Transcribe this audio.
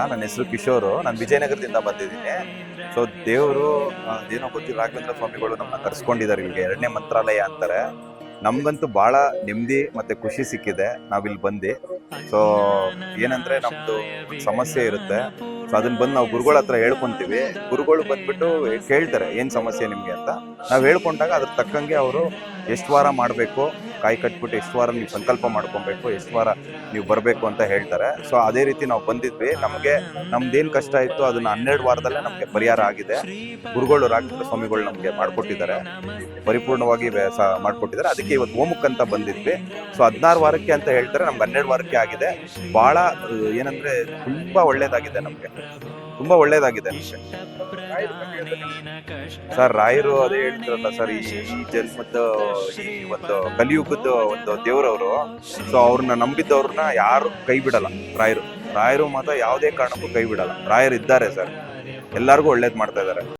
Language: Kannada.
ನನ್ನ ಹೆಸರು ಕಿಶೋರು. ನಾನು ವಿಜಯನಗರದಿಂದ ಬಂದಿದ್ದೀನಿ. ಸೊ ದೇವರು ಏನೋ ಗೊತ್ತಿಲ್ಲ, ರಾಘವೇಂದ್ರ ಸ್ವಾಮಿಗಳು ನಮ್ಮನ್ನ ಕರ್ಸ್ಕೊಂಡಿದ್ದಾರೆ ಇಲ್ಲಿಗೆ. 2ನೇ ಮಂತ್ರಾಲಯ ಅಂತಾರೆ. ನಮ್ಗಂತೂ ಬಹಳ ನೆಮ್ಮದಿ ಮತ್ತೆ ಖುಷಿ ಸಿಕ್ಕಿದೆ ನಾವಿಲ್ಲಿ ಬಂದು. ಸೊ ಏನಂದ್ರೆ ನಮ್ದು ಸಮಸ್ಯೆ ಇರುತ್ತೆ. ಸೊ ಅದನ್ನ ಬಂದು ನಾವು ಗುರುಗಳ ಹತ್ರ ಹೇಳ್ಕೊಂತೀವಿ. ಗುರುಗಳು ಬಂದ್ಬಿಟ್ಟು ಕೇಳ್ತಾರೆ ಏನ್ ಸಮಸ್ಯೆ ನಿಮ್ಗೆ ಅಂತ. ನಾವು ಹೇಳ್ಕೊಂಡಾಗ ಅದ್ರ ತಕ್ಕಂಗೆ ಅವರು ಎಷ್ಟು ವಾರ ಮಾಡಬೇಕು, ಕಾಯಿ ಕಟ್ಬಿಟ್ಟು ಎಷ್ಟು ವಾರ ನೀವು ಸಂಕಲ್ಪ ಮಾಡ್ಕೊಬೇಕು, ಎಷ್ಟು ವಾರ ನೀವು ಬರಬೇಕು ಅಂತ ಹೇಳ್ತಾರೆ. ಸೊ ಅದೇ ರೀತಿ ನಾವು ಬಂದಿದ್ವಿ. ನಮಗೆ ನಮ್ದೇನು ಕಷ್ಟ ಇತ್ತು ಅದನ್ನ 12 ವಾರದಲ್ಲೇ ನಮಗೆ ಪರಿಹಾರ ಆಗಿದೆ. ಗುರುಗಳು ರಾಘವೇಂದ್ರ ಸ್ವಾಮಿಗಳು ನಮಗೆ ಮಾಡಿಕೊಟ್ಟಿದ್ದಾರೆ, ಪರಿಪೂರ್ಣವಾಗಿ ಮಾಡಿಕೊಟ್ಟಿದ್ದಾರೆ. ಅದಕ್ಕೆ ಇವತ್ತು ಹೋಮಕ್ಕೆ ಅಂತ ಬಂದಿದ್ವಿ. ಸೊ 16 ವಾರಕ್ಕೆ ಅಂತ ಹೇಳ್ತಾರೆ, ನಮ್ಗೆ 12 ವಾರಕ್ಕೆ ಆಗಿದೆ. ಬಹಳ ಏನಂದ್ರೆ ತುಂಬಾ ಒಳ್ಳೇದಾಗಿದೆ, ನಮ್ಗೆ ತುಂಬಾ ಒಳ್ಳೇದಾಗಿದೆ ಸರ್. ರಾಯರು ಅದೇ ಹೇಳ್ತಾರಲ್ಲ ಸರ್, ಈ ಜನ್ಮದ ಈ ಒಂದು ಕಲಿಯುಗದ ಒಂದು ದೇವ್ರವರು. ಸೊ ಅವ್ರನ್ನ ನಂಬಿದ್ದವ್ರನ್ನ ಯಾರು ಕೈ ಬಿಡಲ್ಲ. ರಾಯರು ಮಾತ್ರ ಯಾವುದೇ ಕಾರಣಕ್ಕೂ ಕೈ ಬಿಡಲ್ಲ. ರಾಯರು ಇದ್ದಾರೆ ಸರ್, ಎಲ್ಲರಿಗೂ ಒಳ್ಳೇದ್ ಮಾಡ್ತಾ ಇದ್ದಾರೆ.